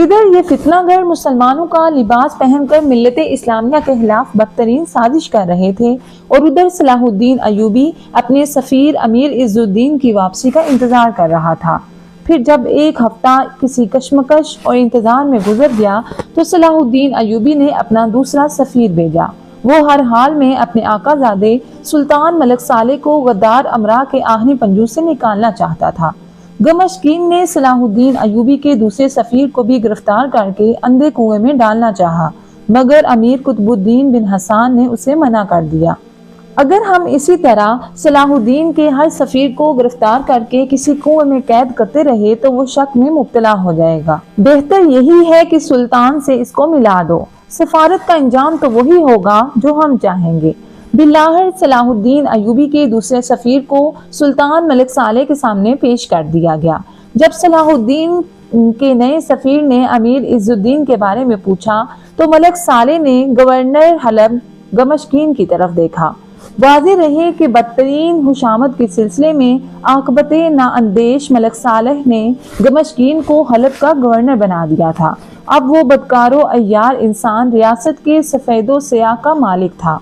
ادھر یہ فتنہ گر مسلمانوں کا لباس پہن کر ملت اسلامیہ کے خلاف بدترین سازش کر رہے تھے، اور ادھر صلاح الدین ایوبی اپنے سفیر امیر عز الدین کی واپسی کا انتظار کر رہا تھا۔ پھر جب ایک ہفتہ کسی کشمکش اور انتظار میں گزر گیا تو صلاح الدین ایوبی نے اپنا دوسرا سفیر بھیجا۔ وہ ہر حال میں اپنے آقا زادے سلطان ملک صالح کو غدار امراء کے آہنی پنجوں سے نکالنا چاہتا تھا۔ دمشقین نے صلاح الدین ایوبی کے دوسرے سفیر کو بھی گرفتار کر کے اندھے کنویں میں ڈالنا چاہا، مگر امیر قطب الدین بن حسان نے اسے منع کر دیا۔ اگر ہم اسی طرح صلاح الدین کے ہر سفیر کو گرفتار کر کے کسی کنویں میں قید کرتے رہے تو وہ شک میں مبتلا ہو جائے گا۔ بہتر یہی ہے کہ سلطان سے اس کو ملا دو۔ سفارت کا انجام تو وہی ہوگا جو ہم چاہیں گے۔ بالآخر صلاح الدین ایوبی کے دوسرے سفیر کو سلطان ملک صالح کے سامنے پیش کر دیا گیا۔ جب صلاح الدین کے نئے سفیر نے امیر عز الدین کے بارے میں پوچھا تو ملک صالح نے گورنر حلب دمشقین کی طرف دیکھا۔ واضح رہے کہ بدترین حشامت کے سلسلے میں عاقبت نااندیش ملک صالح نے دمشقین کو حلب کا گورنر بنا دیا تھا۔ اب وہ بدکار و عیار انسان ریاست کے سفید و سیاہ کا مالک تھا۔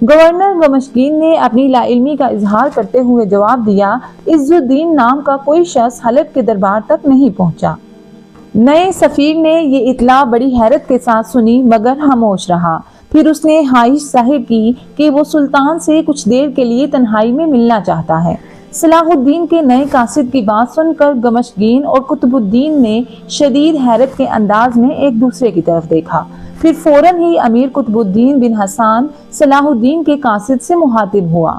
گورنر دمشقین نے اپنی لا علمی کا اظہار کرتے ہوئے جواب دیا، عز الدین نام کا کوئی شخص حلب کے دربار تک نہیں پہنچا۔ نئے سفیر نے یہ اطلاع بڑی حیرت کے ساتھ سنی مگر خاموش رہا۔ پھر اس نے خواہش ظاہر کی کہ وہ سلطان سے کچھ دیر کے لیے تنہائی میں ملنا چاہتا ہے۔ صلاح الدین کے نئے قاصد کی بات سن کر دمشقین اور قطب الدین نے شدید حیرت کے انداز میں ایک دوسرے کی طرف دیکھا۔ پھر فوراً ہی امیر قطب الدین بن حسان صلاح الدین کے قاصد سے مخاطب ہوا۔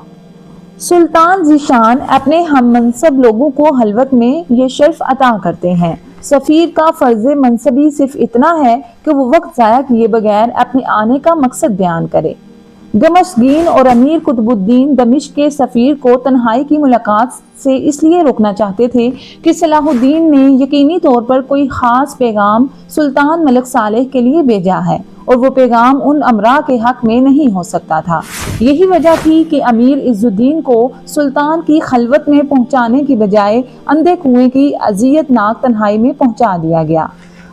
سلطان ذیشان اپنے ہم منصب لوگوں کو خلوت میں یہ شرف عطا کرتے ہیں۔ سفیر کا فرض منصبی صرف اتنا ہے کہ وہ وقت ضائع کیے بغیر اپنے آنے کا مقصد بیان کرے۔ دمشقین اور امیر قطب الدین دمشق کے سفیر کو تنہائی کی ملاقات سے اس لیے روکنا چاہتے تھے کہ صلاح الدین نے یقینی طور پر کوئی خاص پیغام سلطان ملک صالح کے لیے بھیجا ہے اور وہ پیغام ان امراء کے حق میں نہیں ہو سکتا تھا۔ یہی وجہ تھی کہ امیر عز الدین کو سلطان کی خلوت میں پہنچانے کی بجائے اندھے کنویں کی اذیت ناک تنہائی میں پہنچا دیا گیا۔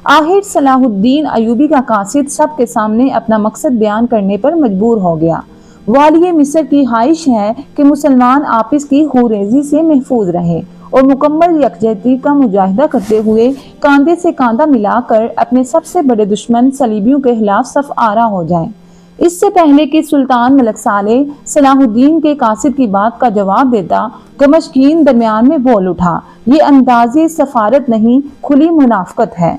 آخر صلاح الدین ایوبی کا قاصد سب کے سامنے اپنا مقصد بیان کرنے پر مجبور ہو گیا۔ والی مصر کی خواہش ہے کہ مسلمان آپس کی خوریزی سے محفوظ رہے اور مکمل یکجہتی کا مجاہدہ کرتے ہوئے کاندھے سے کاندھا ملا کر اپنے سب سے بڑے دشمن صلیبیوں کے خلاف صف آرا ہو جائیں۔ اس سے پہلے کہ سلطان ملک صالح صلاح الدین کے قاصد کی بات کا جواب دیتا، دمشقین درمیان میں بول اٹھا، یہ انداز سفارت نہیں، کھلی منافقت ہے۔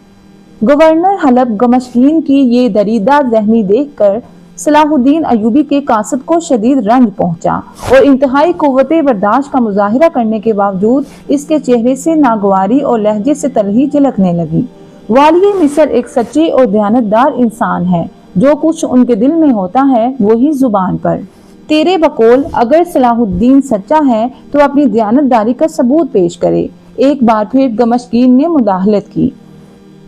گورنر حلب دمشقین کی یہ دریدہ ذہنی دیکھ کر صلاح الدین ایوبی کے قاصد کو شدید رنج پہنچا اور انتہائی قوت برداشت کا مظاہرہ کرنے کے باوجود اس کے چہرے سے ناگواری اور لہجے سے تلخی جھلکنے لگی۔ والی مصر ایک سچے اور دیانتدار انسان ہے، جو کچھ ان کے دل میں ہوتا ہے وہی زبان پر۔ تیرے بقول اگر صلاح الدین سچا ہے تو اپنی دیانتداری کا ثبوت پیش کرے۔ ایک بار پھر دمشقین نے مداخلت کی۔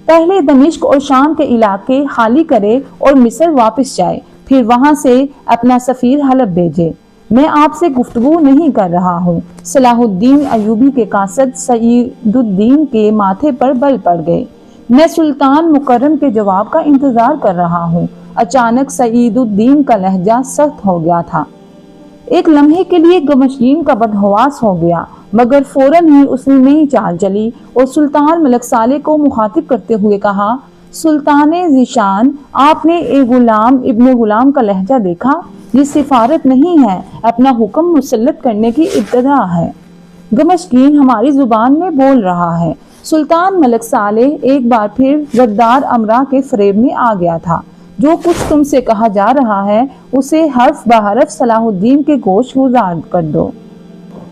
پہلے دمشق اور شام کے علاقے خالی کرے اور مصر واپس جائے، پھر وہاں سے اپنا سفیر حلب بھیجے۔ میں آپ سے گفتگو نہیں کر رہا ہوں۔ صلاح الدین ایوبی کے قاصد سعید الدین کے ماتھے پر بل پڑ گئے۔ میں سلطان مکرم کے جواب کا انتظار کر رہا ہوں۔ اچانک سعید الدین کا لہجہ سخت ہو گیا تھا۔ ایک لمحے کے لیے دمشقین کا بدحواس ہو گیا، مگر فوراً ہی اس نے نئی چال چلی اور سلطان ملک صالح کو مخاطب کرتے ہوئے کہا، سلطان ذیشان، آپ نے ایک غلام ابن غلام کا لہجہ دیکھا؟ یہ سفارت نہیں ہے، اپنا حکم مسلط کرنے کی ابتدا ہے۔ دمشقین ہماری زبان میں بول رہا ہے۔ سلطان ملک صالح ایک بار پھر غدار امراء کے فریب میں آ گیا تھا۔ جو کچھ تم سے کہا جا رہا ہے اسے حرف بحرف صلاح الدین کے گوش گزار کر دو۔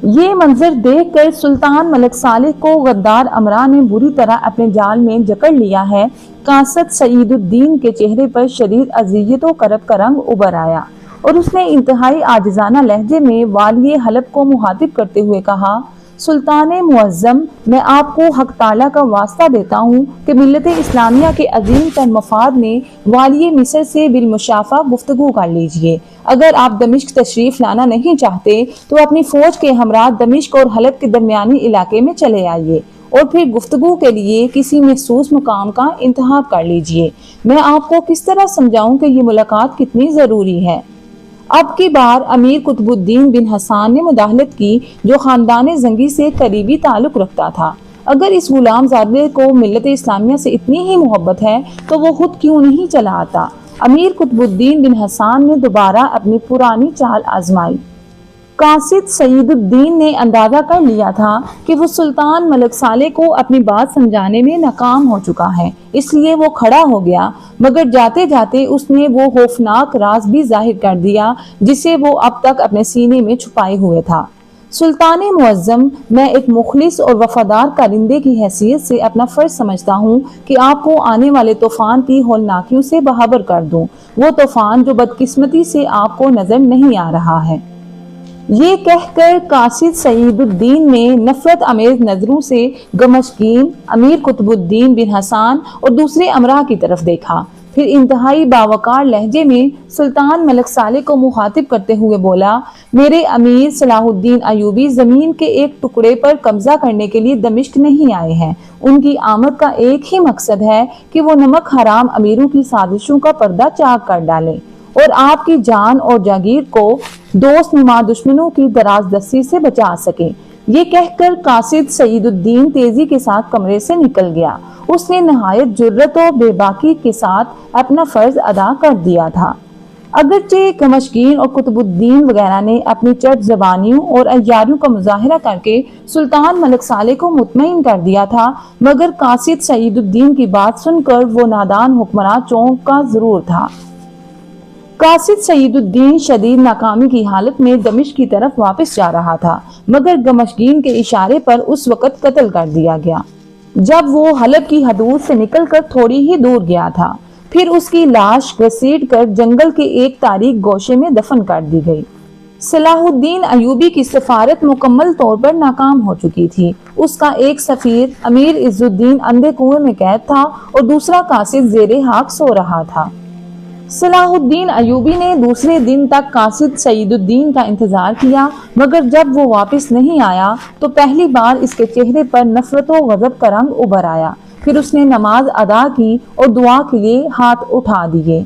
یہ منظر دیکھ کر سلطان ملک صالح کو غدار امراء نے بری طرح اپنے جال میں جکڑ لیا ہے۔ قاصد سعید الدین کے چہرے پر شدید اذیت و کرب کا رنگ ابھر آیا اور اس نے انتہائی عاجزانہ لہجے میں والی حلب کو مخاطب کرتے ہوئے کہا، سلطان معظم، میں آپ کو حق تعالیٰ کا واسطہ دیتا ہوں کہ ملت اسلامیہ کے عظیم تر مفاد میں والی مصر سے بالمشافہ گفتگو کر لیجئے۔ اگر آپ دمشق تشریف لانا نہیں چاہتے تو اپنی فوج کے ہمراہ دمشق اور حلب کے درمیانی علاقے میں چلے آئیے اور پھر گفتگو کے لیے کسی محسوس مقام کا انتخاب کر لیجئے۔ میں آپ کو کس طرح سمجھاؤں کہ یہ ملاقات کتنی ضروری ہے۔ اب کی بار امیر قطب الدین بن حسان نے مداخلت کی، جو خاندان زنگی سے قریبی تعلق رکھتا تھا۔ اگر اس غلام زادے کو ملت اسلامیہ سے اتنی ہی محبت ہے تو وہ خود کیوں نہیں چلا آتا؟ امیر قطب الدین بن حسان نے دوبارہ اپنی پرانی چال آزمائی۔ قاصد سعید الدین نے اندازہ کر لیا تھا کہ وہ سلطان ملک صالح کو اپنی بات سمجھانے میں ناکام ہو چکا ہے، اس لیے وہ کھڑا ہو گیا، مگر جاتے جاتے اس نے وہ خوفناک راز بھی ظاہر کر دیا جسے وہ اب تک اپنے سینے میں چھپائے ہوئے تھا۔ سلطان معظم، میں ایک مخلص اور وفادار کارندے کی حیثیت سے اپنا فرض سمجھتا ہوں کہ آپ کو آنے والے طوفان کی ہولناکیوں سے باخبر کر دوں، وہ طوفان جو بدقسمتی سے آپ کو نظر نہیں آ رہا ہے۔ یہ کہہ کر قاصد سعید الدین نے نفرت آمیز نظروں سے گمشگین امیر قطب الدین بن حسان اور دوسرے امراء کی طرف دیکھا، پھر انتہائی باوقار لہجے میں سلطان ملک صالح کو مخاطب کرتے ہوئے بولا، میرے امیر صلاح الدین ایوبی زمین کے ایک ٹکڑے پر قبضہ کرنے کے لیے دمشق نہیں آئے ہیں۔ ان کی آمد کا ایک ہی مقصد ہے کہ وہ نمک حرام امیروں کی سازشوں کا پردہ چاک کر ڈالیں اور آپ کی جان اور جاگیر کو دوست نما دشمنوں کی دراز دستی سے بچا سکیں۔ یہ کہہ کر قاصد سعید الدین تیزی کے ساتھ کمرے سے نکل گیا۔ اس نے نہایت جرأت و بے باکی کے ساتھ اپنا فرض ادا کر دیا تھا۔ اگرچہ گمشگین اور قطب الدین وغیرہ نے اپنی چٹ زبانیوں اور عیاریوں کا مظاہرہ کر کے سلطان ملک صالح کو مطمئن کر دیا تھا، مگر قاصد سعید الدین کی بات سن کر وہ نادان حکمراں چونکا ضرور تھا۔ قاصد سعید الدین شدید ناکامی کی حالت میں دمشق کی طرف واپس جا رہا تھا، مگر گمشگین کے اشارے پر اس وقت قتل کر دیا گیا جب وہ حلب کی حدود سے نکل کر تھوڑی ہی دور گیا تھا۔ پھر اس کی لاش گھسیٹ کر جنگل کے ایک تاریک گوشے میں دفن کر دی گئی۔ صلاح الدین ایوبی کی سفارت مکمل طور پر ناکام ہو چکی تھی۔ اس کا ایک سفیر امیر عز الدین اندھے کنویں میں قید تھا اور دوسرا قاصد زیر خاک سو رہا تھا۔ صلاح الدین ایوبی نے دوسرے دن تک قاصد سعید الدین کا انتظار کیا، مگر جب وہ واپس نہیں آیا تو پہلی بار اس کے چہرے پر نفرت و غضب کا رنگ ابھر آیا۔ پھر اس نے نماز ادا کی اور دعا کے لیے ہاتھ اٹھا دیے۔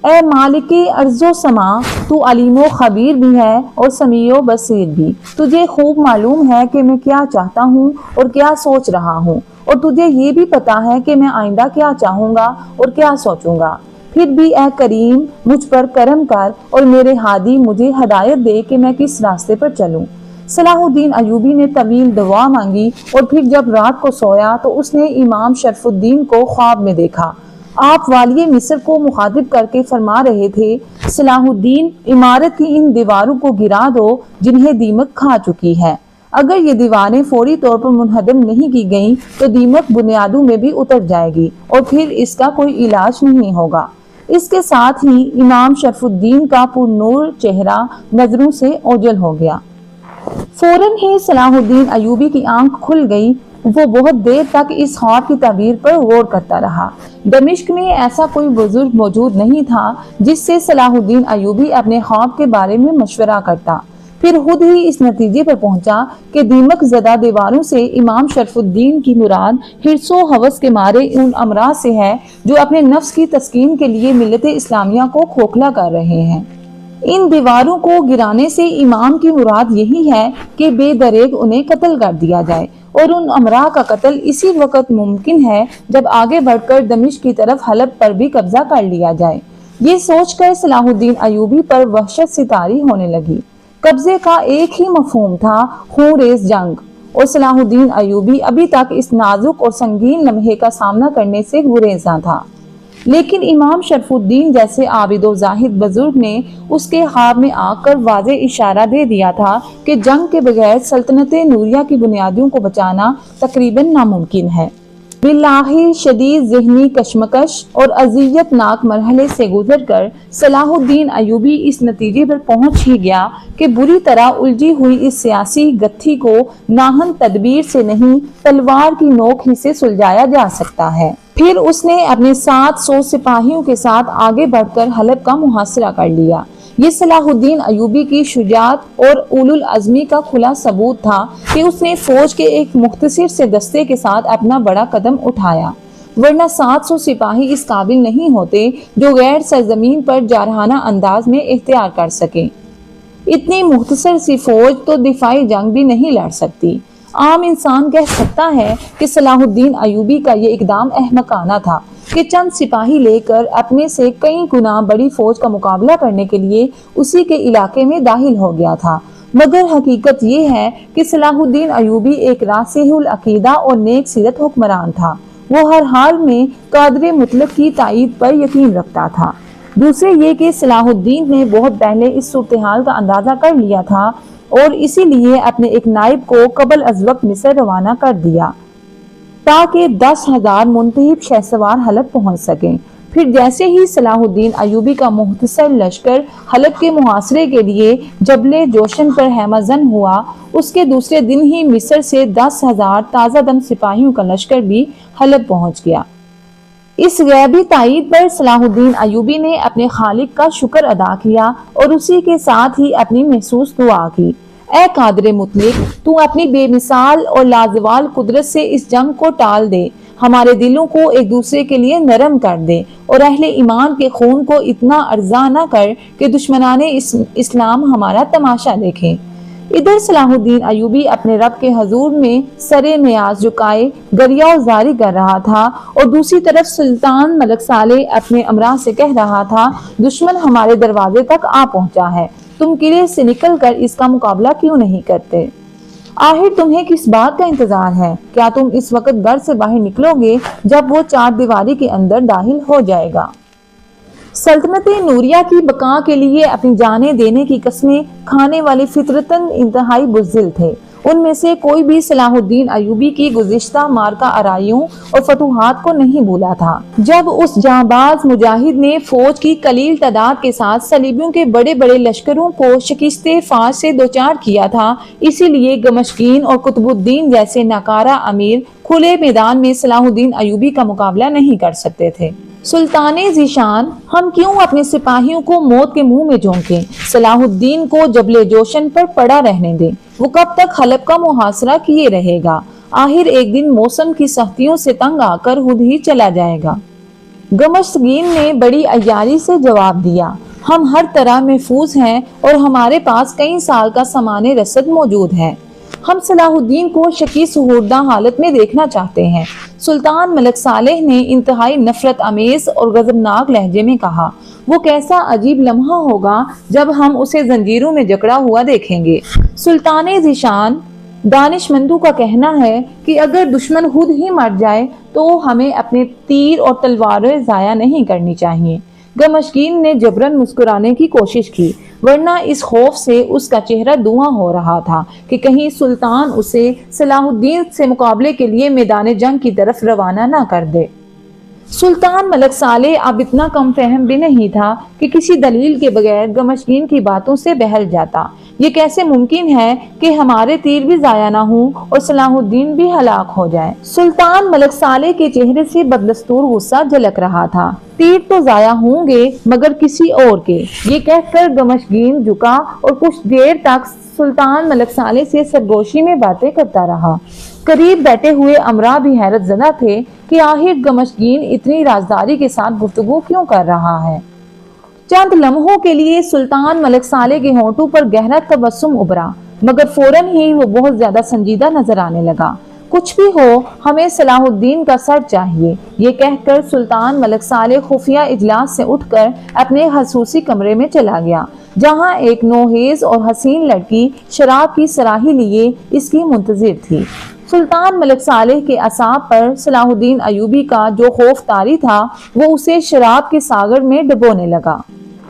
اے مالک ارض و سما، تو علیم و خبیر بھی ہے اور سمیع و بصیر بھی۔ تجھے خوب معلوم ہے کہ میں کیا چاہتا ہوں اور کیا سوچ رہا ہوں، اور تجھے یہ بھی پتا ہے کہ میں آئندہ کیا چاہوں گا اور کیا سوچوں گا۔ پھر بھی اے کریم، مجھ پر کرم کر اور میرے ہادی مجھے ہدایت دے کہ میں کس راستے پر چلوں۔ صلاح الدین ایوبی نے طویل دعا مانگی اور پھر جب رات کو سویا تو اس نے امام شرف الدین کو خواب میں دیکھا۔ آپ والی مصر کو مخاطب کر کے فرما رہے تھے، صلاح الدین، عمارت کی ان دیواروں کو گرا دو جنہیں دیمک کھا چکی ہے۔ اگر یہ دیواریں فوری طور پر منہدم نہیں کی گئیں تو دیمک بنیادوں میں بھی اتر جائے گی اور پھر اس کا کوئی علاج نہیں ہوگا۔ اس کے ساتھ ہی امام شرف الدین کا پر نور چہرہ نظروں سے اوجھل ہو گیا۔ فوراً ہی صلاح الدین ایوبی کی آنکھ کھل گئی۔ وہ بہت دیر تک اس خواب کی تعبیر پر غور کرتا رہا۔ دمشق میں ایسا کوئی بزرگ موجود نہیں تھا جس سے صلاح الدین ایوبی اپنے خواب کے بارے میں مشورہ کرتا۔ پھر خود ہی اس نتیجے پر پہنچا کہ دیمک زدہ دیواروں سے امام شرف الدین کی مراد حرص و ہوس کے مارے ان امراء سے ہے جو اپنے نفس کی تسکین کے لیے ملت اسلامیہ کو کھوکھلا کر رہے ہیں۔ ان دیواروں کو گرانے سے امام کی مراد یہی ہے کہ بے دریغ انہیں قتل کر دیا جائے، اور ان امراء کا قتل اسی وقت ممکن ہے جب آگے بڑھ کر دمشق کی طرف حلب پر بھی قبضہ کر لیا جائے۔ یہ سوچ کر صلاح الدین ایوبی پر وحشت سی طاری ہونے لگی۔ قبضے کا ایک ہی مفہوم تھا، خون ریز جنگ، اور صلاح الدین ایوبی ابھی تک اس نازک اور سنگین لمحے کا سامنا کرنے سے گریزاں تھا۔ لیکن امام شرف الدین جیسے عابد و زاہد بزرگ نے اس کے خواب میں آ کر واضح اشارہ دے دیا تھا کہ جنگ کے بغیر سلطنت نوریہ کی بنیادوں کو بچانا تقریباً ناممکن ہے۔ بالآخر شدید ذہنی کشمکش اور اذیت ناک مرحلے سے گزر کر صلاح الدین ایوبی اس نتیجے پر پہنچ ہی گیا کہ بری طرح الجھی ہوئی اس سیاسی گتھی کو ناہن تدبیر سے نہیں، تلوار کی نوک ہی سے سلجھایا جا سکتا ہے۔ پھر اس نے اپنے 700 سپاہیوں کے ساتھ آگے بڑھ کر حلب کا محاصرہ کر لیا۔ یہ صلاح الدین ایوبی کی شجاعت اور اولو العزمی کا کھلا ثبوت تھا کہ اس نے فوج کے ایک مختصر سے دستے کے ساتھ اپنا بڑا قدم اٹھایا، ورنہ 700 سپاہی اس قابل نہیں ہوتے جو غیر سرزمین پر جارحانہ انداز میں اختیار کر سکیں۔ اتنی مختصر سی فوج تو دفاعی جنگ بھی نہیں لڑ سکتی۔ عام انسان کہہ سکتا ہے کہ صلاح الدین ایوبی کا یہ اقدام احمقانہ تھا کہ چند سپاہی لے کر اپنے سے کئی گنا بڑی فوج کا مقابلہ کرنے کے لیے اسی کے علاقے میں داخل ہو گیا تھا، مگر حقیقت یہ ہے کہ صلاح الدین ایوبی ایک راسخ العقیدہ اور نیک سیرت حکمران تھا۔ وہ ہر حال میں قادر مطلق کی تائید پر یقین رکھتا تھا۔ دوسرے یہ کہ صلاح الدین نے بہت پہلے اس صورتحال کا اندازہ کر لیا تھا اور اسی لیے اپنے ایک نائب کو قبل از وقت مصر روانہ کر دیا تاکہ 10,000 منتخب شہسوار حلب پہنچ سکیں۔ پھر جیسے ہی صلاح الدین ایوبی کا مختصر لشکر حلب کے محاصرے کے لیے جبل جوشن پر خیمہ زن ہوا، اس کے دوسرے دن ہی مصر سے 10,000 تازہ دم سپاہیوں کا لشکر بھی حلب پہنچ گیا۔ اس غیبی تائید پر صلاح الدین ایوبی نے اپنے خالق کا شکر ادا کیا اور اسی کے ساتھ ہی اپنی محسوس دعا کی، اے قادر مطلق، تو اپنی بے مثال اور لازوال قدرت سے اس جنگ کو ٹال دے، ہمارے دلوں کو ایک دوسرے کے لیے نرم کر دے اور اہل ایمان کے خون کو اتنا ارزاں نہ کر کہ دشمنان اسلام ہمارا تماشا دیکھیں۔ ادھر صلاح الدین ایوبی اپنے رب کے حضور میں سرے نیاز جھکائے گریہ و زاری کر رہا تھا اور دوسری طرف سلطان ملک صالح اپنے امراء سے کہہ رہا تھا، دشمن ہمارے دروازے تک آ پہنچا ہے، تم قلعے سے نکل کر اس کا مقابلہ کیوں نہیں کرتے؟ آخر تمہیں کس بات کا انتظار ہے؟ کیا تم اس وقت گھر سے باہر نکلو گے جب وہ 4 دیواری کے اندر داخل ہو جائے گا؟ سلطنت نوریہ کی بقا کے لیے اپنی جانیں دینے کی قسمیں کھانے والے فطرتاً انتہائی بزدل تھے۔ ان میں سے کوئی بھی صلاح الدین ایوبی کی گزشتہ مارکہ آرائیوں اور فتوحات کو نہیں بھولا تھا۔ جب اس جانباز مجاہد نے فوج کی قلیل تعداد کے ساتھ صلیبیوں کے بڑے بڑے لشکروں کو شکست فاش سے دوچار کیا تھا، اسی لیے گمشکین اور قطب الدین جیسے ناکارہ امیر کھلے میدان میں صلاح الدین ایوبی کا مقابلہ نہیں کر سکتے تھے۔ سلطان ذیشان، ہم کیوں اپنے سپاہیوں کو موت کے منہ میں جھونکیں؟ صلاح الدین کو جبل جوشن پر پڑا رہنے دیں، وہ کب تک حلب کا محاصرہ کیے رہے گا؟ آخر ایک دن موسم کی سختیوں سے تنگ آ کر خود ہی چلا جائے گا۔ گمشگین نے بڑی عیاری سے جواب دیا، ہم ہر طرح محفوظ ہیں اور ہمارے پاس کئی سال کا سامان رسد موجود ہے۔ ہم صلاح الدین کو شکی سہوردہ حالت میں دیکھنا چاہتے ہیں۔ سلطان ملک صالح نے انتہائی نفرت آمیز اور غضبناک لہجے میں کہا، وہ کیسا عجیب لمحہ ہوگا جب ہم اسے زنجیروں میں جکڑا ہوا دیکھیں گے۔ سلطان ذیشان، دانشمندوں کا کہنا ہے کہ اگر دشمن خود ہی مر جائے تو ہمیں اپنے تیر اور تلواریں ضائع نہیں کرنی چاہیے۔ گمشکین نے جبرن مسکرانے کی کوشش کی، ورنہ اس خوف سے اس کا چہرہ دھواں ہو رہا تھا کہ کہیں سلطان اسے صلاح الدین سے مقابلے کے لیے میدان جنگ کی طرف روانہ نہ کر دے۔ سلطان ملک صالح اب اتنا کم فہم بھی نہیں تھا کہ کسی دلیل کے بغیر گمشکین کی باتوں سے بہل جاتا۔ یہ کیسے ممکن ہے کہ ہمارے تیر بھی ضائع نہ ہوں اور صلاح الدین بھی ہلاک ہو جائے؟ سلطان ملک صالح کے چہرے سے بددستور غصہ جھلک رہا تھا۔ تیر تو ضائع ہوں گے مگر کسی اور کے، یہ کہہ کر گمشکین جھکا اور کچھ دیر تک سلطان ملک صالح سے سرگوشی میں باتیں کرتا رہا۔ قریب بیٹھے ہوئے امراء بھی حیرت زدہ تھے کہ آخر گمشکین اتنی رازداری کے ساتھ گفتگو کیوں کر رہا ہے۔ چند لمحوں کے لیے سلطان ملک صالح کے ہونٹوں پر گہرا تبسم ابھرا، مگر فوراً ہی وہ بہت زیادہ سنجیدہ نظر آنے لگا۔ کچھ بھی ہو، ہمیں صلاح الدین کا سر چاہیے، یہ کہہ کر سلطان ملک صالح خفیہ اجلاس سے اٹھ کر اپنے خصوصی کمرے میں چلا گیا، جہاں ایک نوخیز اور حسین لڑکی شراب کی صراحی لیے اس کی منتظر تھی۔ سلطان ملک صالح کے اعصاب پر صلاح الدین ایوبی کا جو خوف طاری تھا، وہ اسے شراب کے ساغر میں ڈبونے لگا۔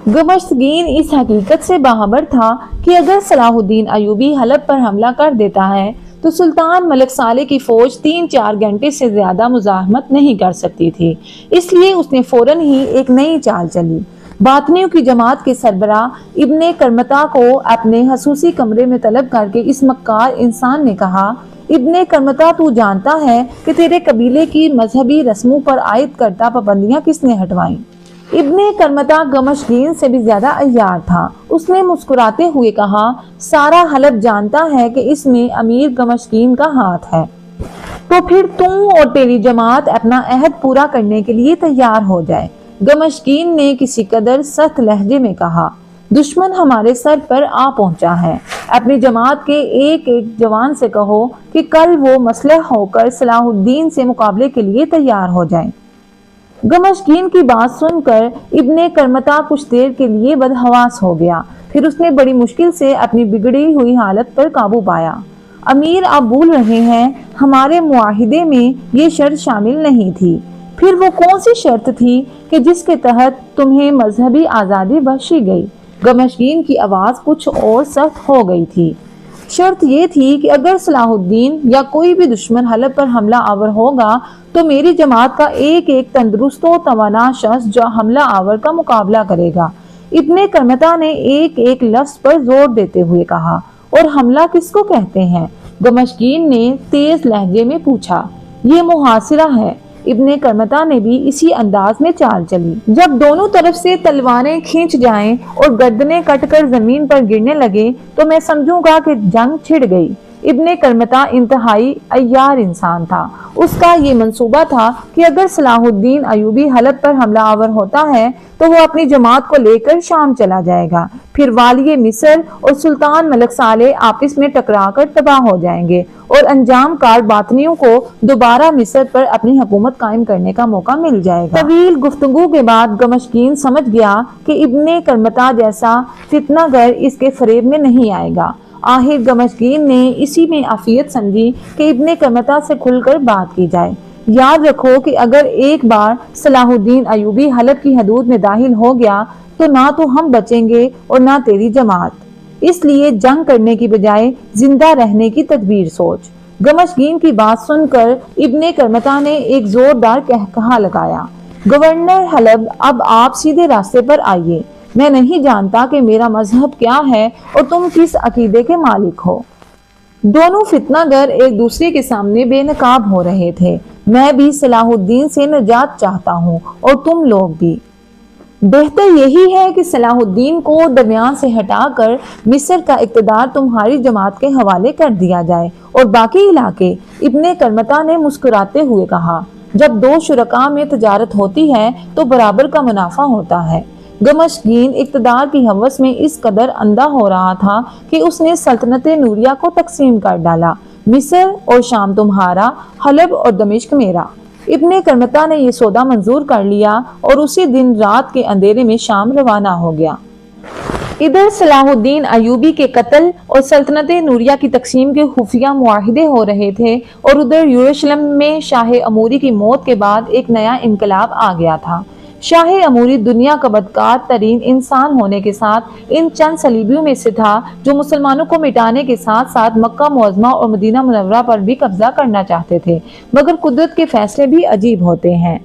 گمشگین اس حقیقت سے باخبر تھا کہ اگر صلاح الدین ایوبی حلب پر حملہ کر دیتا ہے تو سلطان ملک صالح کی فوج 3-4 گھنٹے سے زیادہ مزاحمت نہیں کر سکتی تھی، اس لیے اس نے فوراً ہی ایک نئی چال چلی۔ باطنیوں کی جماعت کے سربراہ ابن کرمتا کو اپنے خصوصی کمرے میں طلب کر کے اس مکار انسان نے کہا، ابن کرمتا، تو جانتا ہے کہ تیرے قبیلے کی مذہبی رسموں پر عائد کردہ پابندیاں کس نے ہٹوائیں؟ ابن کرمتا گمشگین سے بھی زیادہ عیار تھا۔ اس نے مسکراتے ہوئے کہا، سارا حلب جانتا ہے کہ اس میں امیر گمشگین کا ہاتھ ہے، تو پھر تم اور تیری جماعت اپنا عہد پورا کرنے کے لیے تیار ہو جائے۔ گمشگین نے کسی قدر سخت لہجے میں کہا، دشمن ہمارے سر پر آ پہنچا ہے۔ اپنی جماعت کے ایک ایک جوان سے کہو کہ کل وہ مسلح ہو کر صلاح الدین سے مقابلے کے لیے تیار ہو جائیں۔ گمشگین کی بات سن کر ابن کرمتا کچھ دیر کے لیے بدحواس ہو گیا، پھر اس نے بڑی مشکل سے اپنی بگڑی ہوئی حالت پر قابو پایا۔ امیر آپ بھول رہے ہیں، ہمارے معاہدے میں یہ شرط شامل نہیں تھی۔ پھر وہ کون سی شرط تھی کہ جس کے تحت تمہیں مذہبی آزادی بخشی گئی؟ گمشگین کی آواز کچھ اور سخت ہو گئی تھی۔ شرط یہ تھی کہ اگر صلاح الدین یا کوئی بھی دشمن حلب پر حملہ آور ہوگا تو میری جماعت کا ایک ایک تندرست و توانا شخص جو حملہ آور کا مقابلہ کرے گا۔ ابن کرمتا نے ایک ایک لفظ پر زور دیتے ہوئے کہا، اور حملہ کس کو کہتے ہیں؟ گمشگین نے تیز لہجے میں پوچھا۔ یہ محاصرہ ہے۔ ابن کرمتا نے بھی اسی انداز میں چال چلی۔ جب دونوں طرف سے تلواریں کھینچ جائیں اور گردنیں کٹ کر زمین پر گرنے لگے تو میں سمجھوں گا کہ جنگ چھڑ گئی۔ ابن کرمتا انتہائی عیار انسان تھا۔ اس کا یہ منصوبہ تھا کہ اگر صلاح الدین ایوبی حلب پر حملہ آور ہوتا ہے تو وہ اپنی جماعت کو لے کر شام چلا جائے گا، پھر والی مصر اور سلطان ملک صالح آپس میں ٹکرا کر تباہ ہو جائیں گے اور انجام کار باطنیوں کو دوبارہ مصر پر اپنی حکومت قائم کرنے کا موقع مل جائے گا۔ طویل گفتگو کے بعد گمشگین سمجھ گیا کہ ابن کرمتا جیسا فتنہ گر اس کے فریب میں نہیں آئے گا۔ آخر گمشگین نے اسی میں عافیت سمجھی کہ ابن کرمتا سے کھل کر بات کی جائے۔ یاد رکھو کہ اگر ایک بار صلاح الدین ایوبی حلب کی حدود میں داخل ہو گیا تو نہ تو ہم بچیں گے اور نہ تیری جماعت، اس لیے جنگ کرنے کی بجائے زندہ رہنے کی تدبیر سوچ۔ گمشگین کی بات سن کر ابن کرمتا نے ایک زوردار قہقہا لگایا۔ گورنر حلب، اب آپ سیدھے راستے پر آئیے۔ میں نہیں جانتا کہ میرا مذہب کیا ہے اور تم کس عقیدے کے مالک ہو۔ دونوں فتنہ گر ایک دوسرے کے سامنے بے نقاب ہو رہے تھے۔ میں بھی صلاح الدین سے نجات چاہتا ہوں اور تم لوگ بھی۔ بہتر یہی ہے کہ صلاح الدین کو درمیان سے ہٹا کر مصر کا اقتدار تمہاری جماعت کے حوالے کر دیا جائے اور باقی علاقے۔ ابن کرمتا نے مسکراتے ہوئے کہا، جب دو شرکاء میں تجارت ہوتی ہے تو برابر کا منافع ہوتا ہے۔ گمشگین اقتدار کی ہوس میں اس قدر اندھا ہو رہا تھا کہ اس نے سلطنت نوریہ کو تقسیم کر ڈالا، مصر اور شام تمہارا، حلب اور دمشق میرا۔ ابن کرمتا نے یہ سودا منظور کر لیا اور اسی دن رات کے اندھیرے میں شام روانہ ہو گیا۔ ادھر صلاح الدین ایوبی کے قتل اور سلطنت نوریہ کی تقسیم کے خفیہ معاہدے ہو رہے تھے اور ادھر یروشلم میں شاہ اموری کی موت کے بعد ایک نیا انقلاب آ گیا تھا۔ شاہ اموری دنیا کا بدکار ترین انسان ہونے کے ساتھ ان چند صلیبیوں میں سے تھا جو مسلمانوں کو مٹانے کے ساتھ ساتھ مکہ معظمہ اور مدینہ منورہ پر بھی قبضہ کرنا چاہتے تھے، مگر قدرت کے فیصلے بھی عجیب ہوتے ہیں۔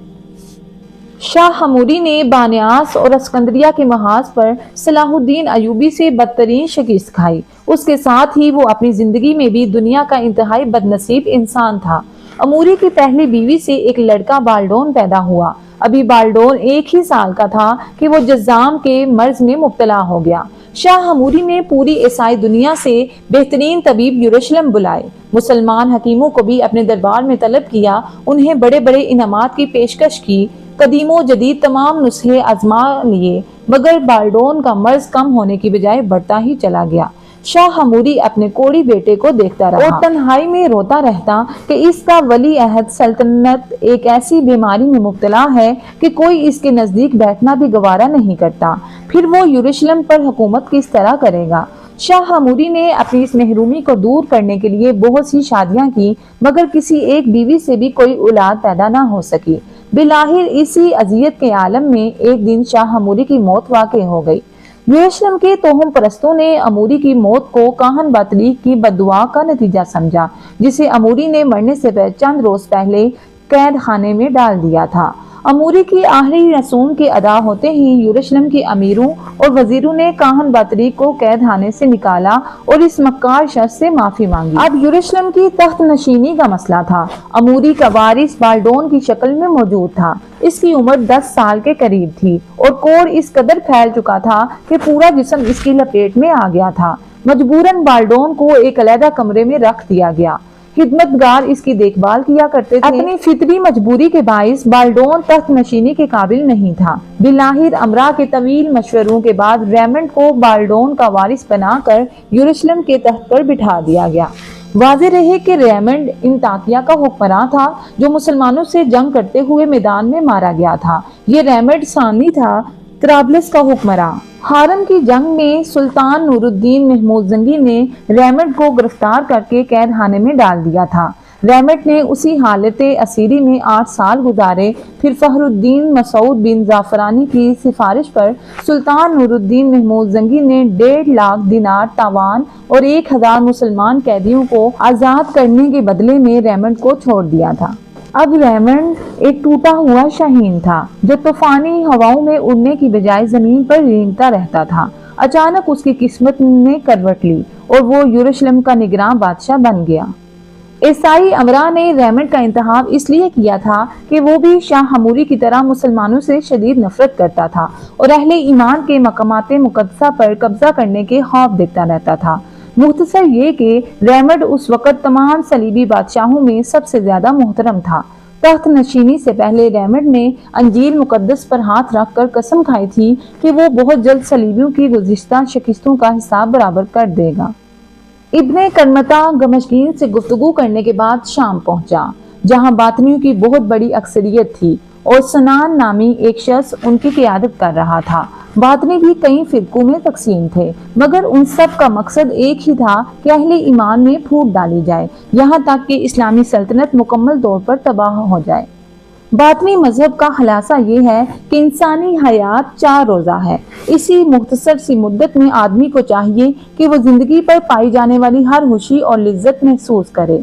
شاہ اموری نے بانیاس اور اسکندریہ کے محاذ پر صلاح الدین ایوبی سے بدترین شکست کھائی۔ اس کے ساتھ ہی وہ اپنی زندگی میں بھی دنیا کا انتہائی بدنصیب انسان تھا۔ اموری کی پہلی بیوی سے ایک لڑکا بالڈون پیدا ہوا۔ ابھی بالڈون 1 ہی سال کا تھا کہ وہ جذام کے مرض میں مبتلا ہو گیا۔ شاہ اموری نے پوری عیسائی دنیا سے بہترین طبیب یروشلم بلائے، مسلمان حکیموں کو بھی اپنے دربار میں طلب کیا، انہیں بڑے بڑے انعامات کی پیشکش کی، قدیم و جدید تمام نسخے آزما لیے، مگر بالڈون کا مرض کم ہونے کی بجائے بڑھتا ہی چلا گیا۔ شاہ اموری اپنے کوڑی بیٹے کو دیکھتا رہا اور تنہائی میں روتا رہتا کہ اس کا ولی عہد سلطنت ایک ایسی بیماری میں مبتلا ہے کہ کوئی اس کے نزدیک بیٹھنا بھی گوارا نہیں کرتا، پھر وہ یروشلم پر حکومت کس طرح کرے گا۔ شاہ اموری نے اپنی اس محرومی کو دور کرنے کے لیے بہت سی شادیاں کی، مگر کسی ایک بیوی سے بھی کوئی اولاد پیدا نہ ہو سکی۔ بالآخر اسی اذیت کے عالم میں ایک دن شاہ اموری کی موت واقع ہو گئی۔ یروشلم کے توہم پرستوں نے اموری کی موت کو کاہن بطلیق کی بددعا کا نتیجہ سمجھا، جسے اموری نے مرنے سے چند روز پہلے قید خانے میں ڈال دیا تھا۔ اموری کی آخری رسوم کے ادا ہوتے ہی یروشلم کے امیروں اور وزیروں نے کاہن بطریق کو قید خانے سے نکالا اور اس مکار شخص سے معافی مانگی۔ اب یروشلم کی تخت نشینی کا مسئلہ تھا۔ اموری کا وارث بالڈون کی شکل میں موجود تھا۔ اس کی عمر 10 سال کے قریب تھی اور کوڑ اس قدر پھیل چکا تھا کہ پورا جسم اس کی لپیٹ میں آ گیا تھا۔ مجبوراً بالڈون کو ایک علیحدہ کمرے میں رکھ دیا گیا۔ خدمتگار اس کی دیکھ بھال کیا کرتے تھے۔ اپنی فطری مجبوری کے باعث بالڈون تخت نشینی کے قابل نہیں تھا۔ بالآخر امرا کے طویل مشوروں کے بعد ریمنڈ کو بالڈون کا وارث بنا کر یروشلم کے تخت پر بٹھا دیا گیا۔ واضح رہے کہ ریمنڈ انطاکیہ کا حکمراں تھا جو مسلمانوں سے جنگ کرتے ہوئے میدان میں مارا گیا تھا۔ یہ ریمنڈ ثانی تھا، طرابلس کا حکمراں۔ ہارن کی جنگ میں سلطان نور الدین محمود زنگی نے ریمنڈ کو گرفتار کر کے قید خانے میں ڈال دیا تھا۔ ریمنڈ نے اسی حالت اسیری میں 8 سال گزارے۔ پھر فخر الدین مسعود بن زعفرانی کی سفارش پر سلطان نور الدین محمود زنگی نے 1.5 لاکھ دینار تاوان اور 1000 مسلمان قیدیوں کو آزاد کرنے کے بدلے میں ریمنڈ کو چھوڑ دیا تھا۔ اب ریمنڈ ایک ٹوٹا ہوا شاہین تھا جو طوفانی ہواؤں میں اڑنے کی بجائے زمین پر رینگتا رہتا تھا۔ اچانک اس کی قسمت نے کروٹ لی اور وہ یروشلم کا نگراں بادشاہ بن گیا۔ عیسائی امرا نے ریمنڈ کا انتخاب اس لیے کیا تھا کہ وہ بھی شاہ حموری کی طرح مسلمانوں سے شدید نفرت کرتا تھا اور اہل ایمان کے مقامات مقدسہ پر قبضہ کرنے کے خوف دیکھتا رہتا تھا۔ مختصر یہ کہ ریمنڈ اس وقت تمام صلیبی بادشاہوں میں سب سے زیادہ محترم تھا۔ تخت نشینی سے پہلے ریمنڈ نے انجیل مقدس پر ہاتھ رکھ کر قسم کھائی تھی کہ وہ بہت جلد صلیبیوں کی گزشتہ شکستوں کا حساب برابر کر دے گا۔ ابن کرمتا گمشقین سے گفتگو کرنے کے بعد شام پہنچا جہاں باطنیوں کی بہت بڑی اکثریت تھی اور سنان نامی ایک شخص ان کی قیادت کر رہا تھا۔ باطنی بھی کئی فرقوں میں تقسیم تھے مگر ان سب کا مقصد ایک ہی تھا کہ اہل ایمان میں پھوٹ ڈالی جائے یہاں تک کہ اسلامی سلطنت مکمل طور پر تباہ ہو جائے۔ باطنی مذہب کا خلاصہ یہ ہے کہ انسانی حیات 4 روزہ ہے۔ اسی مختصر سی مدت میں آدمی کو چاہیے کہ وہ زندگی پر پائی جانے والی ہر خوشی اور لذت محسوس کرے۔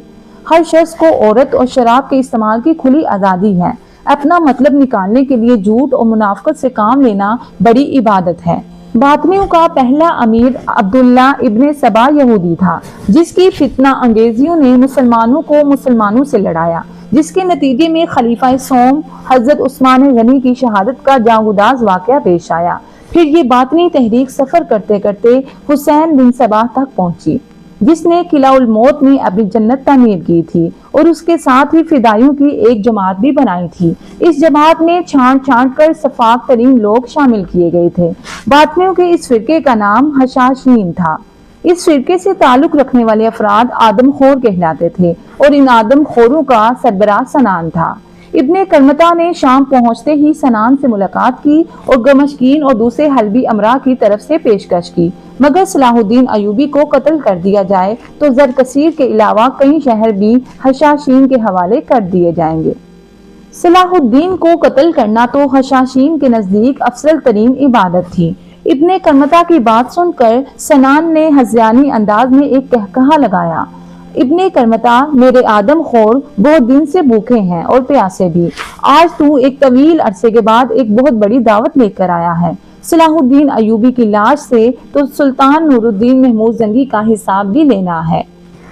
ہر شخص کو عورت اور شراب کے استعمال کی کھلی آزادی ہے۔ اپنا مطلب نکالنے کے لیے جھوٹ اور منافقت سے کام لینا بڑی عبادت ہے۔ باطنیوں کا پہلا امیر عبداللہ ابن سبا یہودی تھا جس کی فتنہ انگیزیوں نے مسلمانوں کو مسلمانوں سے لڑایا، جس کے نتیجے میں خلیفہ سوم حضرت عثمان غنی کی شہادت کا جاگوداز واقعہ پیش آیا۔ پھر یہ باطنی تحریک سفر کرتے کرتے حسین بن صباح تک پہنچی جس نے قلعہ الموت میں اپنی جنت تعمیر کی تھی اور اس کے ساتھ ہی فدائیوں کی ایک جماعت بھی بنائی تھی۔ اس جماعت میں چھانٹ چھانٹ کر سفاک ترین لوگ شامل کیے گئے تھے۔ باطنیوں کے اس فرقے کا نام حشاشین تھا۔ اس فرقے سے تعلق رکھنے والے افراد آدم خور کہلاتے تھے اور ان آدم خوروں کا سربراہ سنان تھا۔ ابن کرمتا نے شام پہنچتے ہی سنان سے ملاقات کی اور گمشقین اور دوسرے حلبی امراء کی طرف سے پیشکش کی مگر صلاح الدین ایوبی کو قتل کر دیا جائے تو زرکسیر کے علاوہ کئی شہر بھی حشاشین کے حوالے کر دیے جائیں گے۔ صلاح الدین کو قتل کرنا تو حشاشین کے نزدیک افضل ترین عبادت تھی۔ ابن کرمتا کی بات سن کر سنان نے ہذیانی انداز میں ایک کہکہا لگایا، ابن کرمتا میرے آدم خور بہت دن سے بھوکے ہیں اور پیاسے بھی، آج تو ایک طویل عرصے کے بعد ایک بہت بڑی دعوت لے کر آیا ہے۔ صلاح الدین ایوبی کی لاش سے تو سلطان نور الدین محمود زنگی کا حساب بھی لینا ہے۔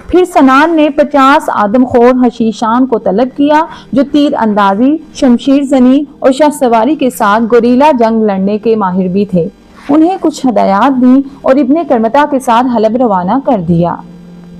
پھر سنان نے 50 آدم خور حشیشان کو طلب کیا جو تیر اندازی، شمشیر زنی اور شاہ سواری کے ساتھ گوریلا جنگ لڑنے کے ماہر بھی تھے۔ انہیں کچھ ہدایات دی اور ابن کرمتا کے ساتھ حلب روانہ کر دیا۔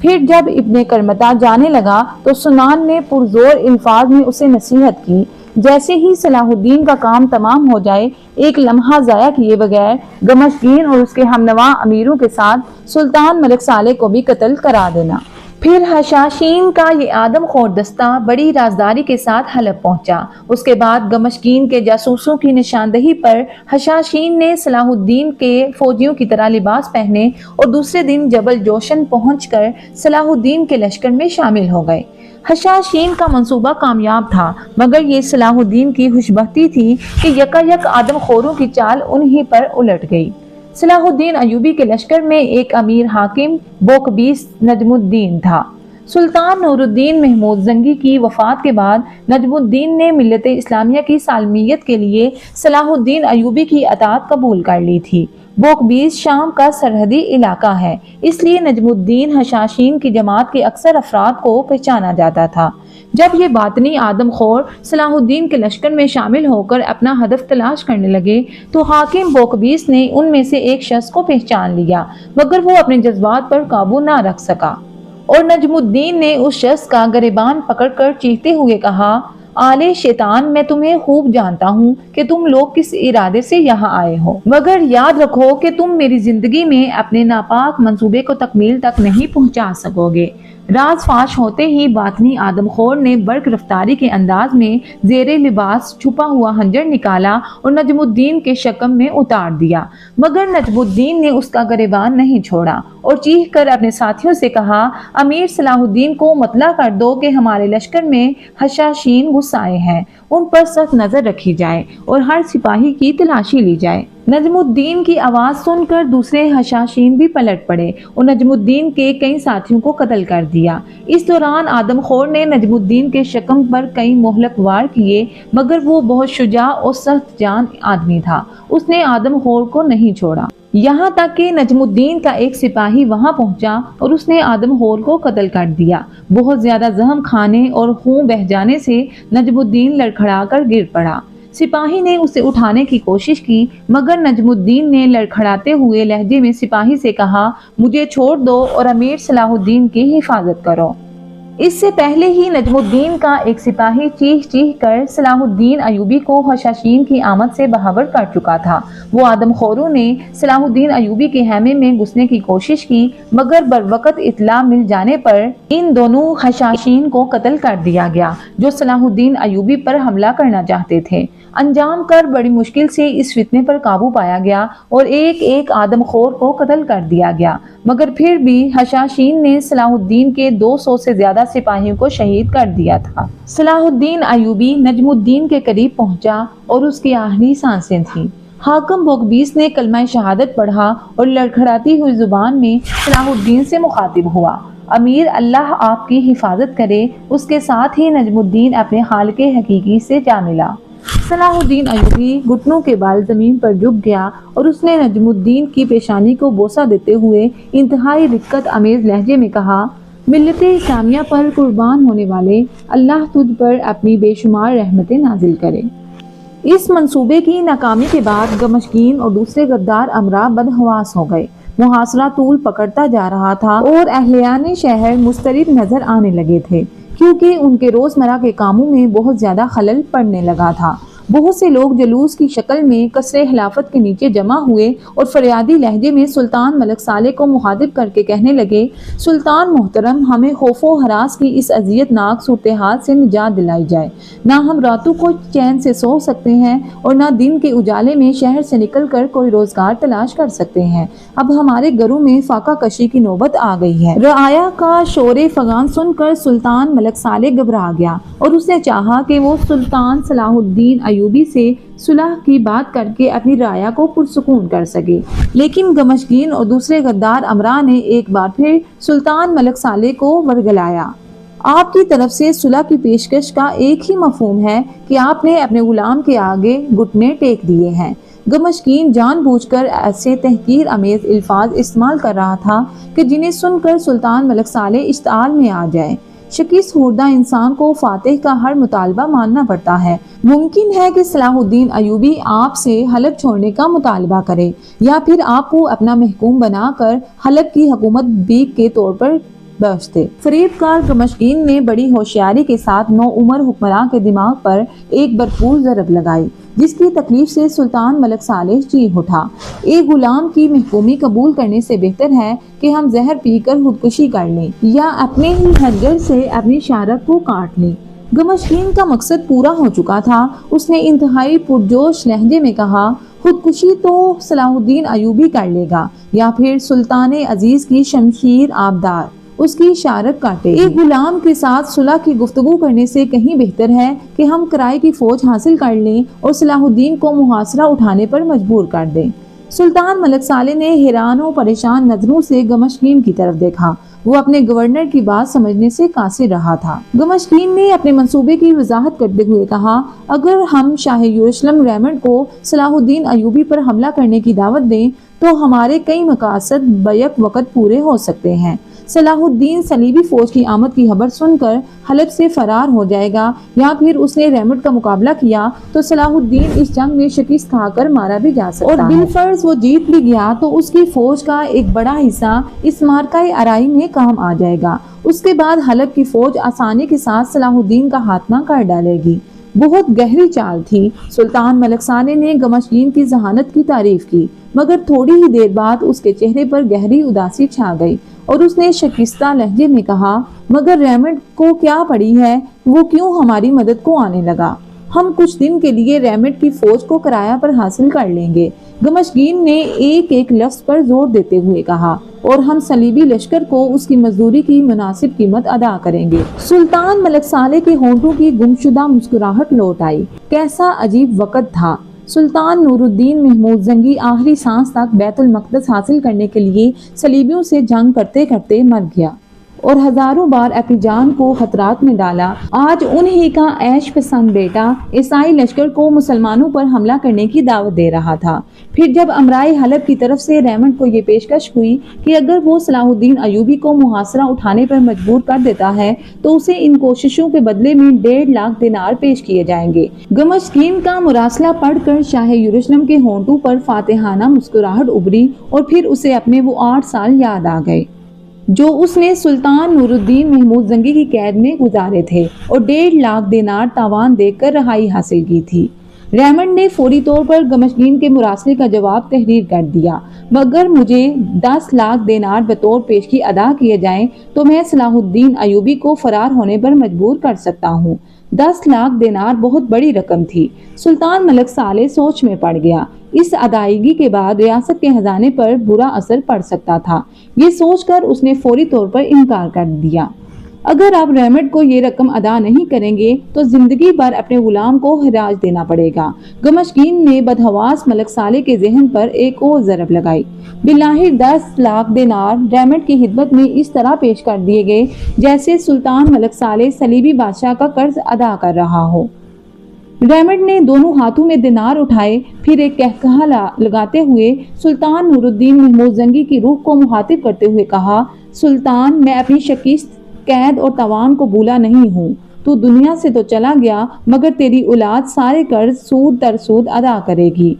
پھر جب ابن کرمتا جانے لگا تو سنان نے پرزور الفاظ میں اسے نصیحت کی، جیسے ہی صلاح الدین کا کام تمام ہو جائے ایک لمحہ ضائع کیے بغیر گمشقین اور اس کے ہمنوا امیروں کے ساتھ سلطان ملک صالح کو بھی قتل کرا دینا۔ پھر حشاشین کا یہ آدم خور دستہ بڑی رازداری کے ساتھ حلب پہنچا۔ اس کے بعد گمشقین کے جاسوسوں کی نشاندہی پر حشاشین نے صلاح الدین کے فوجیوں کی طرح لباس پہنے اور دوسرے دن جبل جوشن پہنچ کر صلاح الدین کے لشکر میں شامل ہو گئے۔ حشاشین کا منصوبہ کامیاب تھا مگر یہ صلاح الدین کی خوشبختی تھی کہ یکایک آدم خوروں کی چال انہی پر الٹ گئی۔ صلاح الدین ایوبی کے لشکر میں ایک امیر حاکم بوقبیس نجم الدین تھا سلطان نور الدین محمود زنگی کی وفات کے بعد نجم الدین نے ملت اسلامیہ کی سالمیت کے لیے صلاح الدین ایوبی کی اطاعت قبول کر لی تھی۔ بوقبیس شام کا سرحدی علاقہ ہے، اس لیے نجم الدین حشاشین کی جماعت کے اکثر افراد کو پہچانا جاتا تھا۔ جب یہ باطنی آدم خور صلاح الدین کے لشکر میں شامل ہو کر اپنا ہدف تلاش کرنے لگے تو حاکم بوقبیس نے ان میں سے ایک شخص کو پہچان لیا، مگر وہ اپنے جذبات پر قابو نہ رکھ سکا اور نجم الدین نے اس شخص کا گریبان پکڑ کر چیختے ہوئے کہا، آلے شیطان، میں تمہیں خوب جانتا ہوں کہ تم لوگ کس ارادے سے یہاں آئے ہو، مگر یاد رکھو کہ تم میری زندگی میں اپنے ناپاک منصوبے کو تکمیل تک نہیں پہنچا سکو گے۔ راز فاش ہوتے ہی باطنی آدم خور نے برق رفتاری کے انداز میں زیر لباس چھپا ہوا خنجر نکالا اور نجم الدین کے شکم میں اتار دیا، مگر نجم الدین نے اس کا گریبان نہیں چھوڑا اور چیخ کر اپنے ساتھیوں سے کہا، امیر صلاح الدین کو مطلع کر دو کہ ہمارے لشکر میں حشاشین گھس آئے ہیں، ان پر سخت نظر رکھی جائے اور ہر سپاہی کی تلاشی لی جائے۔ نجم الدین کی آواز سن کر دوسرے حشاشین بھی پلٹ پڑے اور نجم الدین کے کئی ساتھیوں کو قتل کر دیا۔ اس دوران آدم خور نے نجم الدین کے شکم پر کئی مہلک وار کیے، مگر وہ بہت شجاع اور سخت جان آدمی تھا، اس نے آدم خور کو نہیں چھوڑا، یہاں تک کہ نجم الدین کا ایک سپاہی وہاں پہنچا اور اس نے آدم خور کو قتل کر دیا۔ بہت زیادہ زخم کھانے اور خون بہہ جانے سے نجم الدین لڑکھڑا کر گر پڑا۔ سپاہی نے اسے اٹھانے کی کوشش کی، مگر نجم الدین نے لڑکھڑاتے ہوئے لہجے میں سپاہی سے کہا، مجھے چھوڑ دو اور امیر صلاح الدین کی حفاظت کرو۔ اس سے پہلے ہی نجم الدین کا ایک سپاہی چیخ چیخ کر صلاح الدین ایوبی کو حشاشین کی آمد سے باخبر کر چکا تھا۔ وہ آدم خوروں نے صلاح الدین ایوبی کے خیمے میں گھسنے کی کوشش کی، مگر بروقت اطلاع مل جانے پر ان دونوں حشاشین کو قتل کر دیا گیا جو صلاح الدین ایوبی پر حملہ کرنا چاہتے تھے۔ انجام کر بڑی مشکل سے اس فتنے پر قابو پایا گیا اور ایک ایک آدم خور کو قتل کر دیا گیا، مگر پھر بھی حشاشین نے صلاح الدین کے 200 سے زیادہ سپاہیوں کو شہید کر دیا تھا۔ صلاح الدین ایوبی نجم الدین کے قریب پہنچا اور اس کی آخری سانسیں تھیں۔ حاکم بوقبیس نے کلمہ شہادت پڑھا اور لڑکھڑاتی ہوئی زبان میں صلاح الدین سے مخاطب ہوا، امیر اللہ آپ کی حفاظت کرے۔ اس کے ساتھ ہی نجم الدین اپنے خالق حقیقی سے جا ملا۔ صلاح الدین ایوبی گھٹنوں کے بال زمین پر جھک گیا اور اس نے نجم الدین کی پیشانی کو بوسہ دیتے ہوئے انتہائی رقت آمیز لہجے میں کہا، ملت اسلامیہ پر قربان ہونے والے، اللہ تجھ پر اپنی بے شمار رحمتیں نازل کرے۔ اس منصوبے کی ناکامی کے بعد گمشکین اور دوسرے غدار امراء بدحواس ہو گئے۔ محاصرہ طول پکڑتا جا رہا تھا اور اہلیان شہر مضطرب نظر آنے لگے تھے، کیونکہ ان کے روزمرہ کے کاموں میں بہت زیادہ خلل پڑنے لگا تھا۔ بہت سے لوگ جلوس کی شکل میں قصر خلافت کے نیچے جمع ہوئے اور فریادی لہجے میں سلطان ملک صالح کو مخاطب کر کے کہنے لگے، سلطان محترم، ہمیں خوف و ہراس کی اس اذیت ناک صورتحال سے نجات دلائی جائے۔ نہ ہم راتوں کو چین سے سو سکتے ہیں اور نہ دن کے اجالے میں شہر سے نکل کر کوئی روزگار تلاش کر سکتے ہیں۔ اب ہمارے گھروں میں فاقہ کشی کی نوبت آ گئی ہے۔ رعایا کا شور فغان سن کر سلطان ملک صالح گھبرا گیا اور اس نے چاہا کہ وہ سلطان صلاح الدین ایوبی سے صلح کی بات کر کے اپنی رعایا کو پرسکون کر سکے، لیکن گمشکین اور دوسرے غدار امراء نے ایک بار پھر سلطان ملک صالح کو ورگلایا۔ آپ کی طرف سے صلح کی پیشکش کا ایک ہی مفہوم ہے کہ آپ نے اپنے غلام کے آگے گھٹنے ٹیک دیے ہیں۔ گمشکین جان بوجھ کر ایسے تحقیر امیز الفاظ استعمال کر رہا تھا کہ جنہیں سن کر سلطان ملک صالح اشتعال میں آ جائے۔ شکست خوردہ انسان کو فاتح کا ہر مطالبہ ماننا پڑتا ہے۔ ممکن ہے کہ صلاح الدین ایوبی آپ سے حلب چھوڑنے کا مطالبہ کرے یا پھر آپ کو اپنا محکوم بنا کر حلب کی حکومت بیگ کے طور پر بخش دے۔ فریب کار گمشکین نے بڑی ہوشیاری کے ساتھ نوعمر حکمراں کے دماغ پر ایک بھرپور ضرب لگائی، جس کی تکلیف سے سلطان ملک صالح چیخ اٹھا، ایک غلام کی محکومی قبول کرنے سے بہتر ہے کہ ہم زہر پی کر خودکشی کر لیں یا اپنے ہی خنجر سے اپنی شہرت کو کاٹ لیں۔ گمشکین کا مقصد پورا ہو چکا تھا۔ اس نے انتہائی پرجوش لہجے میں کہا، خودکشی تو صلاح الدین ایوبی کر لے گا یا پھر سلطان عزیز کی شمشیر آبدار اس کی اشارت کاٹے۔ ایک غلام کے ساتھ صلح کی گفتگو کرنے سے کہیں بہتر ہے کہ ہم کرائے کی فوج حاصل کر لیں اور صلاح الدین کو محاصرہ اٹھانے پر مجبور کر دیں۔ سلطان ملک صالح نے حیران و پریشان نظروں سے گمشکین کی طرف دیکھا۔ وہ اپنے گورنر کی بات سمجھنے سے قاصر رہا تھا۔ گمشقین نے اپنے منصوبے کی وضاحت کرتے ہوئے کہا، اگر ہم شاہ یروشلم ریمنڈ کو صلاح الدین ایوبی پر حملہ کرنے کی دعوت دیں تو ہمارے کئی مقاصد بیک وقت پورے ہو سکتے ہیں۔ صلاح الدین صلیبی فوج کی آمد کی خبر سن کر حلب سے فرار ہو جائے گا، یا پھر اس نے ریمنڈ کا مقابلہ کیا تو صلاح الدین اس جنگ میں شکست کھا کر مارا بھی جا سکتا ہے، اور بالفرض وہ جیت بھی گیا تو اس کی فوج کا ایک بڑا حصہ اس معرکہ ارائی میں کام آ جائے گا۔ اس کے بعد حلب کی فوج آسانی کے ساتھ صلاح الدین کا خاتمہ کر ڈالے گی۔ بہت گہری چال تھی۔ سلطان ملک صالح نے گمشقین کی ذہانت کی تعریف کی، مگر تھوڑی ہی دیر بعد اس کے چہرے پر گہری اداسی چھا گئی اور اس نے شکستہ لہجے میں کہا، مگر ریمنڈ کو کیا پڑی ہے، وہ کیوں ہماری مدد کو آنے لگا؟ ہم کچھ دن کے لیے ریمنڈ کی فوج کو کرایہ پر حاصل کر لیں گے۔ گمشقین نے ایک ایک لفظ پر زور دیتے ہوئے کہا، اور ہم صلیبی لشکر کو اس کی مزدوری کی مناسب قیمت ادا کریں گے۔ سلطان ملک صالح کے ہونٹوں کی گمشدہ مسکراہٹ لوٹ آئی۔ کیسا عجیب وقت تھا۔ سلطان نور الدین محمود زنگی آخری سانس تک بیت المقدس حاصل کرنے کے لیے صلیبیوں سے جنگ کرتے کرتے مر گیا اور ہزاروں بار اپنی جان کو خطرات میں ڈالا۔ آج انہی کا عیش پسند بیٹا عیسائی لشکر کو مسلمانوں پر حملہ کرنے کی دعوت دے رہا تھا۔ پھر جب امرائے حلب کی طرف سے ریمنڈ کو یہ پیشکش ہوئی کہ اگر وہ صلاح الدین ایوبی کو محاصرہ اٹھانے پر مجبور کر دیتا ہے تو اسے ان کوششوں کے بدلے میں 1.5 لاکھ دینار پیش کیے جائیں گے۔ گمشقین کا مراسلہ پڑھ کر شاہ یروشلم کے ہونٹوں پر فاتحانہ مسکراہٹ ابھری اور پھر اسے اپنے وہ 8 سال یاد آ گئے جو اس نے سلطان نور الدین محمود زنگی کی قید میں گزارے تھے اور 1.5 لاکھ دینار تاوان دے کر رہائی حاصل کی تھی۔ ریمنڈ نے فوری طور پر گمشقین کے مراسلے کا جواب تحریر کر دیا، مگر مجھے 10 لاکھ دینار بطور پیشگی ادا کیے جائیں تو میں صلاح الدین ایوبی کو فرار ہونے پر مجبور کر سکتا ہوں۔ 10 لاکھ دینار بہت بڑی رقم تھی۔ سلطان ملک صالح سوچ میں پڑ گیا۔ اس ادائیگی کے بعد ریاست کے خزانے پر برا اثر پڑ سکتا تھا۔ یہ سوچ کر اس نے فوری طور پر انکار کر دیا۔ اگر آپ ریمنڈ کو یہ رقم ادا نہیں کریں گے تو زندگی بھر اپنے غلام کو خراج دینا پڑے گا۔ گمشقین نے بدحواس ملک صالح کے ذہن پر ایک اور ضرب لگائی۔ بالآخر 10 لاکھ دینار ریمنڈ کی خدمت میں اس طرح پیش کر دیے گئے جیسے سلطان ملک صالح صلیبی بادشاہ کا قرض ادا کر رہا ہو۔ ریمنڈ نے دونوں ہاتھوں میں دینار اٹھائے، پھر ایک قہقہہ لگاتے ہوئے سلطان نور الدین محمود زنگی کی روح کو مخاطب کرتے ہوئے کہا، سلطان، میں اپنی شکست، قید اور تاوان کو بھولا نہیں ہوں۔ تو دنیا سے تو چلا گیا مگر تیری اولاد سارے قرض سود در سود ادا کرے گی۔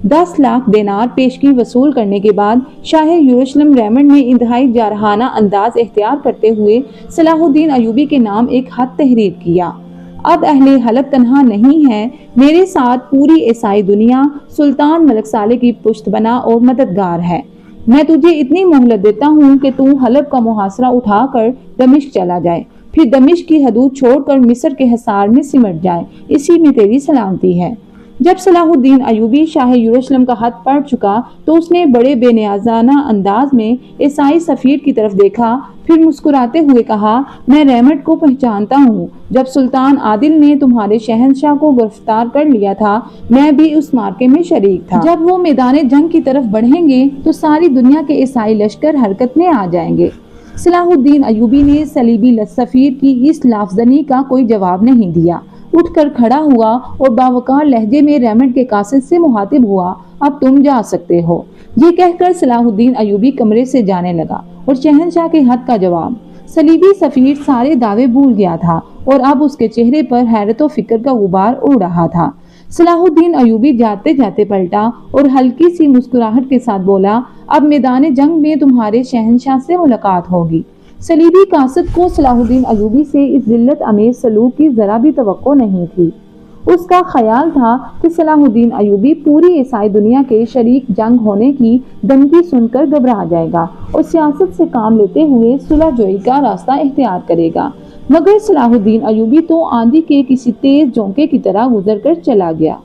10 لاکھ دینار پیشگی وصول کرنے کے بعد شاہ یروشلم ریمنڈ نے انتہائی جارحانہ انداز اختیار کرتے ہوئے صلاح الدین ایوبی کے نام ایک خط تحریر کیا۔ اب اہل حلب تنہا نہیں ہے، میرے ساتھ پوری عیسائی دنیا سلطان ملک صالح کی پشت بنا اور مددگار ہے۔ میں تجھے اتنی مہلت دیتا ہوں کہ تو حلب کا محاصرہ اٹھا کر دمشق چلا جائے، پھر دمشق کی حدود چھوڑ کر مصر کے حصار میں سمٹ جائے، اسی میں تیری سلامتی ہے۔ جب صلاح الدین ایوبی شاہ یروشلم کا خط پڑھ چکا تو اس نے بڑے بے نیازانہ انداز میں عیسائی سفیر کی طرف دیکھا، پھر مسکراتے ہوئے کہا، میں ریمنڈ کو پہچانتا ہوں۔ جب سلطان عادل نے تمہارے شہنشاہ کو گرفتار کر لیا تھا میں بھی اس معرکے میں شریک تھا۔ جب وہ میدان جنگ کی طرف بڑھیں گے تو ساری دنیا کے عیسائی لشکر حرکت میں آ جائیں گے۔ صلاح الدین ایوبی نے صلیبی سفیر کی اس لافزنی کا کوئی جواب نہیں دیا، اٹھ کر کھڑا ہوا اور باوقار لہجے میں ریمنڈ کے قاصد سے مخاطب ہوا، اب تم جا سکتے ہو۔ یہ کہہ کر صلاح الدین ایوبی کمرے سے جانے لگا اور شہنشاہ کے خط کا جواب۔ صلیبی سفیر سارے دعوے بھول گیا تھا اور اب اس کے چہرے پر حیرت و فکر کا غبار اڑ رہا تھا۔ صلاح الدین ایوبی جاتے جاتے پلٹا اور ہلکی سی مسکراہٹ کے ساتھ بولا، اب میدان جنگ میں تمہارے شہنشاہ سے ملاقات ہوگی۔ صلیبی قاصد کو صلاح الدین ایوبی سے اس ذلت امیز سلوک کی ذرا بھی توقع نہیں تھی۔ اس کا خیال تھا کہ صلاح الدین ایوبی پوری عیسائی دنیا کے شریک جنگ ہونے کی دھمکی سن کر گھبرا جائے گا اور سیاست سے کام لیتے ہوئے صلح جوئی کا راستہ اختیار کرے گا، مگر صلاح الدین ایوبی تو آندھی کے کسی تیز جھونکے کی طرح گزر کر چلا گیا۔